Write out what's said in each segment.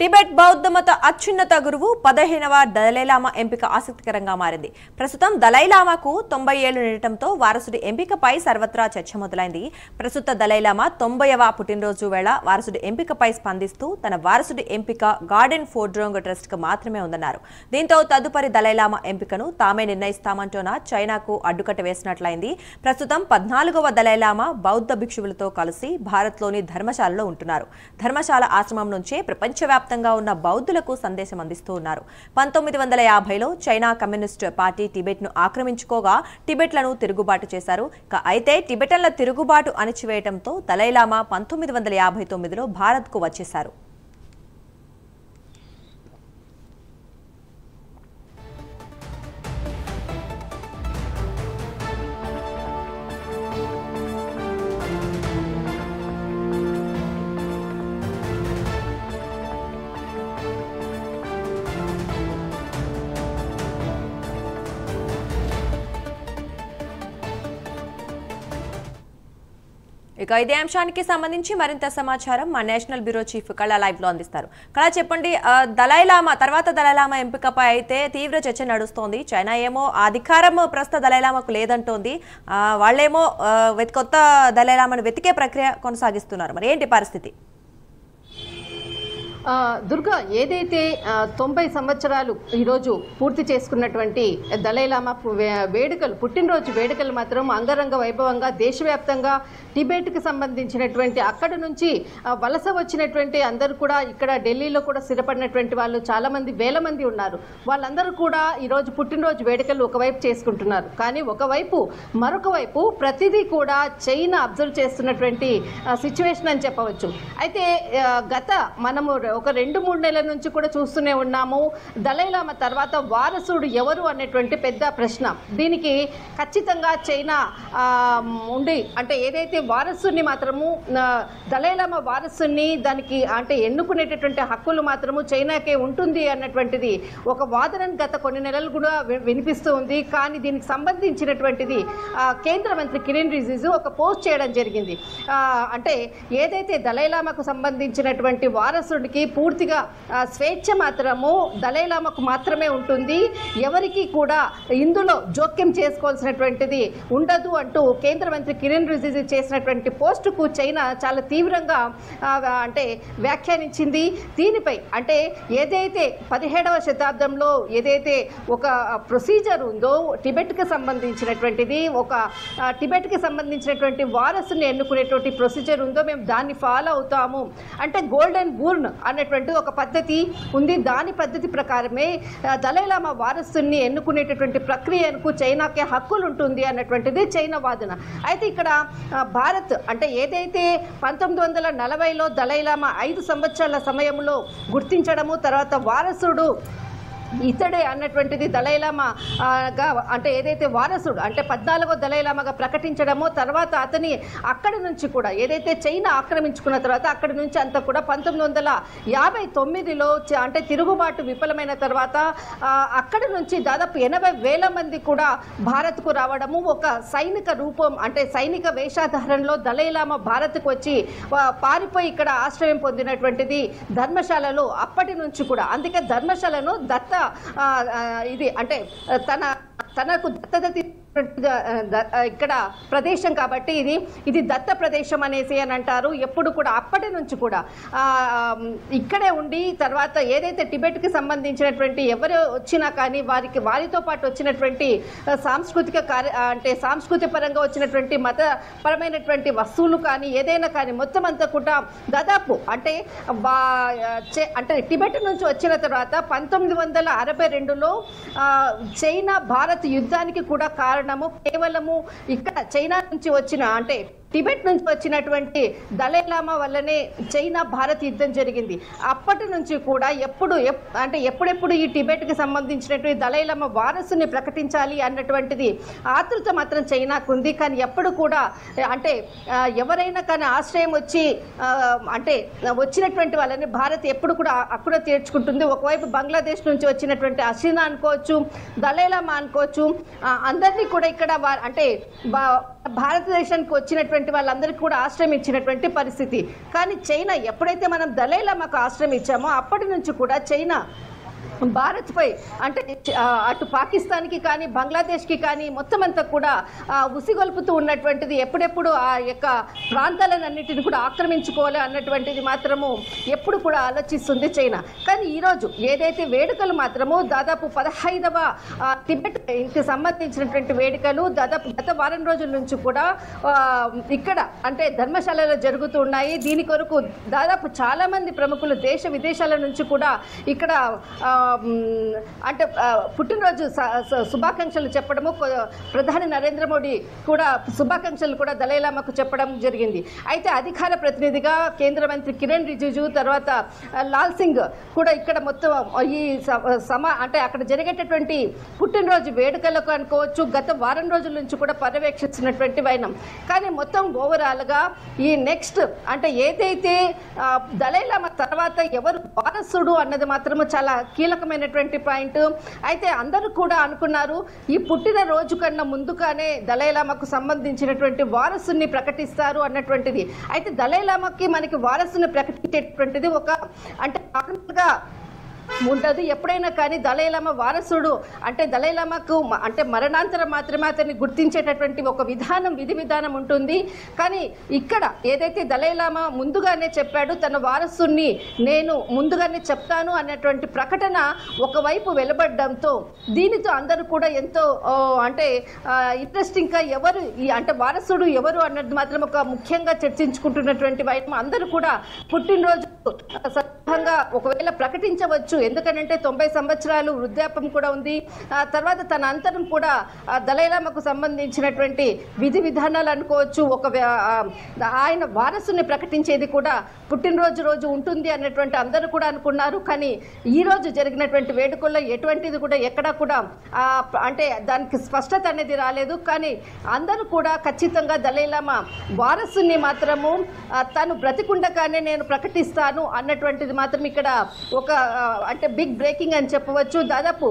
Tibet బౌద్ధ మత అత్యున్నత గురువు 15వ దలైలామా ఎంపిక ఆసక్తికరంగా మారింది. ప్రస్తుతం దలైలామాకు 90 ఏళ్లు నిండటంతో వారసుడి ఎంపికపై సర్వత్రా చర్చ మొదలైంది. ప్రస్తుత దలైలామా 90వ పుట్టినరోజు వేళ వారసుడి ఎంపికపై స్పందిస్తూ తన వారసుడి ఎంపిక గార్డెన్ ఫోర్డ్రోంగ్ ట్రస్ట్కు మాత్రమే ఉందన్నారు. దీంతో తదుపరి దలైలామా ఎంపికను తామే నిర్ణయిస్తామంటూన చైనాకు అడ్డుకట్ట వేసినట్లయింది. ప్రస్తుతం 14వ దలైలామా బౌద్ధ భిక్షువులతో కలిసి భారత్లోని ధర్మశాలలో ఉంటున్నారు. ధర్మశాల ఆశ్రమం నుంచే ప్రపంచవ్యాప్తంగా ఉన్న బౌద్ధులకు సందేశం అందిస్తూ ఉన్నారు. 1950లో చైనా కమ్యూనిస్ట్ పార్టీ టిబెట్ ను ఆక్రమించుకోగా టిబెట్లను తిరుగుబాటు చేశారు. అయితే టిబెటన్ల తిరుగుబాటు అణిచివేయడంతో దలైలామా 1959లో భారత్కు వచ్చేశారు. ఇక ఇదే అంశానికి సంబంధించి మరింత సమాచారం మా నేషనల్ బ్యూరో చీఫ్ కళా లైవ్ లో అందిస్తారు. కళా, చెప్పండి, దలైలామా ఎంపికపై అయితే తీవ్ర చర్చ నడుస్తోంది. చైనా ఏమో అధికారం ప్రస్తుత దలైలామాకు లేదంటోంది. వాళ్ళేమో కొత్త దలైలామాను వెతికే ప్రక్రియ కొనసాగిస్తున్నారు. మరి ఏంటి పరిస్థితి? దుర్గా, ఏదైతే 90 సంవత్సరాలు ఈరోజు పూర్తి చేసుకున్నటువంటి దలైలామా వేడుకలు, పుట్టినరోజు వేడుకలు మాత్రం అంగరంగ వైభవంగా దేశవ్యాప్తంగా టిబెట్కి సంబంధించినటువంటి అక్కడ నుంచి వలస వచ్చినటువంటి అందరూ కూడా ఇక్కడ ఢిల్లీలో కూడా స్థిరపడినటువంటి వాళ్ళు చాలామంది వేల మంది ఉన్నారు. వాళ్ళందరూ కూడా ఈరోజు పుట్టినరోజు వేడుకలు ఒకవైపు చేసుకుంటున్నారు. కానీ మరొక వైపు ప్రతిదీ కూడా చైనా అబ్జర్వ్ చేస్తున్నటువంటి సిచ్యువేషన్ అని చెప్పవచ్చు. అయితే మనము ఒక 2-3 నెలల నుంచి కూడా చూస్తూనే ఉన్నాము. దలైలామా తర్వాత వారసుడు ఎవరు అనేటువంటి పెద్ద ప్రశ్న. దీనికి ఖచ్చితంగా చైనా ఉండి, అంటే ఏదైతే వారసుని మాత్రము దలైలామా వారసుని దానికి అంటే ఎన్నుకునేటటువంటి హక్కులు మాత్రము చైనాకే ఉంటుంది అన్నటువంటిది ఒక వాదనను గత కొన్ని నెలలు కూడా వినిపిస్తూ ఉంది. కానీ దీనికి సంబంధించినటువంటిది కేంద్ర మంత్రి కిరణ్ రిజిజు ఒక పోస్ట్ చేయడం జరిగింది. అంటే ఏదైతే దలైలామాకు సంబంధించినటువంటి వారసుడికి పూర్తిగా స్వేచ్ఛ మాత్రము దలైలామాకు మాత్రమే ఉంటుంది, ఎవరికి కూడా ఇందులో జోక్యం చేసుకోవాల్సినటువంటిది ఉండదు అంటూ కేంద్ర మంత్రి కిరణ్ రిజిజు చేసినటువంటి పోస్టుకు చైనా చాలా తీవ్రంగా అంటే వ్యాఖ్యానించింది. దీనిపై అంటే ఏదైతే 17వ శతాబ్దంలో ఏదైతే ఒక ప్రొసీజర్ ఉందో టిబెట్కి సంబంధించినటువంటిది, ఒక టిబెట్కి సంబంధించినటువంటి వారసుని ఎన్నుకునేటువంటి ప్రొసీజర్ ఉందో మేము దాన్ని ఫాలో అవుతాము అంటే గోల్డెన్ బూర్న్ అన్నటువంటి ఒక పద్ధతి ఉంది. దాని పద్ధతి ప్రకారమే దలైలామా వారసుని ఎన్నుకునేటటువంటి ప్రక్రియకు చైనాకే హక్కులు ఉంటుంది అన్నటువంటిది చైనా వాదన. అయితే ఇక్కడ భారత్ అంటే ఏదైతే 1940లో దలైలామా 5 సంవత్సరాల సమయంలో గుర్తించడము, తర్వాత వారసుడు ఇతడే అన్నటువంటిది దలైలామాగా అంటే ఏదైతే వారసుడు అంటే 14వ దలైలామాగా ప్రకటించడమో, తర్వాత అతని అక్కడి నుంచి కూడా ఏదైతే చైనా ఆక్రమించుకున్న తర్వాత అక్కడి నుంచి అంతా కూడా 1959లో అంటే తిరుగుబాటు విఫలమైన తర్వాత అక్కడి నుంచి దాదాపు 80,000 మంది కూడా భారత్కు రావడము, ఒక సైనిక రూపం అంటే సైనిక వేషధారణలో దలైలామా భారత్కు వచ్చి పారిపోయి ఇక్కడ ఆశ్రయం పొందినటువంటిది ధర్మశాలలో అప్పటి నుంచి కూడా. అందుకే ధర్మశాలను దత్త ఇది అంటే తనకు దత్తత ఇక్కడ ప్రదేశం కాబట్టి ఇది దత్త ప్రదేశం అనేసి అని అంటారు. ఎప్పుడు కూడా అప్పటి నుంచి కూడా ఇక్కడే ఉండి తర్వాత ఏదైతే టిబెట్కి సంబంధించినటువంటి ఎవరు వచ్చినా కానీ వారితో పాటు వచ్చినటువంటి సాంస్కృతిక పరంగా వచ్చినటువంటి మతపరమైనటువంటి వస్తువులు కానీ ఏదైనా కానీ మొత్తం అంతా కూడా దాదాపు అంటే టిబెట్ నుంచి వచ్చిన తర్వాత 1962లో చైనా భారత్ యుద్ధానికి కూడా కారణము కేవలము ఇక్కడ చైనా నుంచి వచ్చిన అంటే టిబెట్ నుంచి వచ్చినటువంటి దలైలామా వల్లనే చైనా భారత్ యుద్ధం జరిగింది. అప్పటి నుంచి కూడా ఎప్పుడెప్పుడు ఈ టిబెట్కి సంబంధించినటువంటి దలైలామా వారసుని ప్రకటించాలి అన్నటువంటిది ఆతృత మాత్రం చైనాకు ఉంది. కానీ ఎప్పుడు కూడా అంటే ఎవరైనా కానీ ఆశ్రయం వచ్చి అంటే వచ్చినటువంటి వాళ్ళని భారత్ ఎప్పుడు కూడా అక్కడ తీర్చుకుంటుంది. ఒకవైపు బంగ్లాదేశ్ నుంచి వచ్చినటువంటి హసీనా అనుకోవచ్చు, దలైలామా అనుకోవచ్చు, అందరినీ కూడా ఇక్కడ అంటే భారతదేశానికి వచ్చినటువంటి వాళ్ళందరికీ కూడా ఆశ్రయం ఇచ్చినటువంటి పరిస్థితి. కానీ చైనా ఎప్పుడైతే మనం దలైలామాకు ఆశ్రయం ఇచ్చామో అప్పటి నుంచి కూడా చైనా భారత్పై అంటే అటు పాకిస్తాన్కి కానీ బంగ్లాదేశ్కి కానీ మొత్తం అంతా కూడా ఉసిగొల్పుతూ ఉన్నటువంటిది, ఎప్పుడెప్పుడు ఆ యొక్క ప్రాంతాలన్నింటిని కూడా ఆక్రమించుకోవాలి అన్నటువంటిది మాత్రము ఎప్పుడు కూడా ఆలోచిస్తుంది చైనా. కానీ ఈరోజు ఏదైతే వేడుకలు మాత్రము దాదాపు 15వ టిబెట్కి సంబంధించినటువంటి వేడుకలు దాదాపు గత వారం రోజుల నుంచి కూడా ఇక్కడ అంటే ధర్మశాలలో జరుగుతూ ఉన్నాయి. దీని కొరకు దాదాపు చాలామంది ప్రముఖులు దేశ విదేశాల నుంచి కూడా ఇక్కడ అంటే పుట్టినరోజు శుభాకాంక్షలు చెప్పడము, ప్రధాని నరేంద్ర మోడీ కూడా శుభాకాంక్షలు కూడా దలైలామాకు చెప్పడం జరిగింది. అయితే అధికార ప్రతినిధిగా కేంద్ర మంత్రి కిరణ్ రిజిజు, తర్వాత లాల్ సింగ్ కూడా ఇక్కడ మొత్తం ఈ అంటే అక్కడ జరిగేటటువంటి పుట్టినరోజు వేడుకలకు అనుకోవచ్చు గత వారం రోజుల నుంచి కూడా పర్యవేక్షిస్తున్నటువంటి వైనం. కానీ మొత్తం ఓవరాల్గా ఈ నెక్స్ట్ అంటే ఏదైతే దలైలామా తర్వాత ఎవరు వారసుడు అన్నది మాత్రము చాలా కీలకమైనటువంటి పాయింట్. అయితే అందరూ కూడా అనుకున్నారు ఈ పుట్టినరోజు కన్నా ముందుగానే దలైలామాకు సంబంధించినటువంటి వారసుని ప్రకటిస్తారు అన్నటువంటిది. అయితే దలైలామాకి మనకి వారసుని ప్రకటించేటువంటిది ఒక అంటే నార్మల్గా ఉండదు. ఎప్పుడైనా కానీ దలైలామా వారసుడు అంటే దలైలామాకు అంటే మరణాంతరం మాత్రమే అతన్ని గుర్తించేటటువంటి ఒక విధి విధానం ఉంటుంది. కానీ ఇక్కడ ఏదైతే దలైలామా ముందుగానే చెప్పాడు తన వారసుని నేను ముందుగానే చెప్తాను అన్నటువంటి ప్రకటన ఒకవైపు వెలువడడంతో దీనితో అందరూ కూడా ఎంతో అంటే ఇంట్రెస్టింగ్గా ఎవరు అంటే వారసుడు ఎవరు అన్నది మాత్రం ఒక ముఖ్యంగా చర్చించుకుంటున్నటువంటి వైపు అందరూ కూడా పుట్టినరోజు సందర్భంగా ఒకవేళ ప్రకటించవచ్చు. ఎందుకంటే 90 సంవత్సరాలు వృద్ధాప్యం కూడా ఉంది. తర్వాత తన అంతరం కూడా దలైలామాకు సంబంధించినటువంటి విధానాలు అనుకోవచ్చు. ఆయన వారసుని ప్రకటించేది కూడా పుట్టినరోజు రోజు ఉంటుంది అన్నటువంటి అందరూ కూడా అనుకున్నారు. కానీ ఈ రోజు జరిగినటువంటి వేడుకల్లో ఎటువంటిది కూడా ఎక్కడా కూడా అంటే దానికి స్పష్టత అనేది రాలేదు. కానీ అందరూ కూడా ఖచ్చితంగా దలైలామా వారసుని మాత్రము తను బ్రతికుండగానే నేను ప్రకటిస్తాను అన్నటువంటిది మాత్రం ఇక్కడ ఒక అంటే బిగ్ బ్రేకింగ్ అని చెప్పవచ్చు. దాదాపు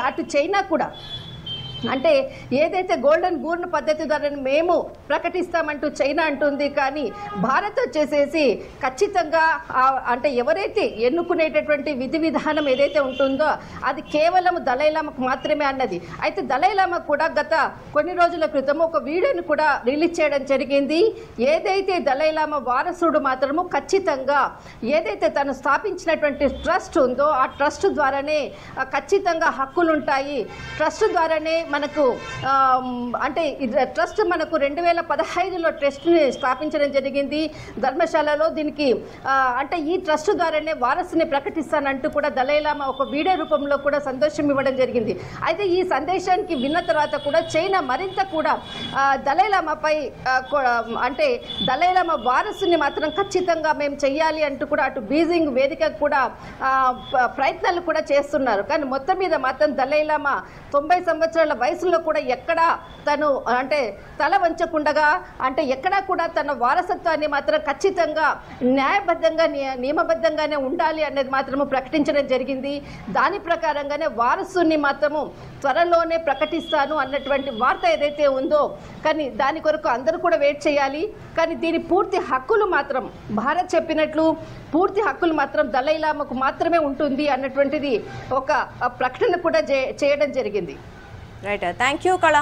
అటు చైనా కూడా అంటే ఏదైతే గోల్డెన్ బూర్న్ పద్ధతి ద్వారా మేము ప్రకటిస్తామంటూ చైనా అంటుంది. కానీ భారత్ వచ్చేసేసి ఖచ్చితంగా అంటే ఎవరైతే ఎన్నుకునేటటువంటి విధానం ఏదైతే ఉంటుందో అది కేవలం దలైలామాకు మాత్రమే అన్నది. అయితే దలైలామా కూడా గత కొన్ని రోజుల క్రితం ఒక వీడియోని కూడా రిలీజ్ చేయడం జరిగింది. ఏదైతే దలైలామా వారసుడు మాత్రము ఖచ్చితంగా ఏదైతే తను స్థాపించినటువంటి ట్రస్ట్ ఉందో ఆ ట్రస్ట్ ద్వారానే ఖచ్చితంగా హక్కులుంటాయి. ట్రస్ట్ ద్వారానే మనకు అంటే ట్రస్ట్ మనకు 2015లో ట్రస్ట్ని స్థాపించడం జరిగింది ధర్మశాలలో. దీనికి అంటే ఈ ట్రస్ట్ ద్వారానే వారసుని ప్రకటిస్తానంటూ కూడా దలైలామా ఒక వీడియో రూపంలో కూడా సందేశం ఇవ్వడం జరిగింది. అయితే ఈ సందేశానికి విన్న తర్వాత కూడా చైనా మరింత కూడా దలైలామాపై అంటే దలైలామా వారసుని మాత్రం ఖచ్చితంగా మేము చెయ్యాలి అంటూ కూడా అటు బీజింగ్ వేదిక కూడా ప్రయత్నాలు కూడా చేస్తున్నారు. కానీ మొత్తం మీద మాత్రం దలైలామా 90 సంవత్సరాల వయసులో కూడా ఎక్కడా తను అంటే తల వంచకుండగా అంటే ఎక్కడా కూడా తన వారసత్వాన్ని మాత్రం ఖచ్చితంగా న్యాయబద్ధంగా నియమబద్ధంగానే ఉండాలి అనేది మాత్రము ప్రకటించడం జరిగింది. దాని ప్రకారంగానే వారసుని మాత్రము త్వరలోనే ప్రకటిస్తాను అన్నటువంటి వార్త ఏదైతే ఉందో కానీ దాని కొరకు అందరూ కూడా వెయిట్ చేయాలి. కానీ దీని పూర్తి హక్కులు మాత్రం భారత్ చెప్పినట్లు పూర్తి హక్కులు మాత్రం దలైలామాకు మాత్రమే ఉంటుంది అన్నటువంటిది ఒక ప్రకటన కూడా చేయడం జరిగింది. రైట్, థ్యాంక్ యూ కళ.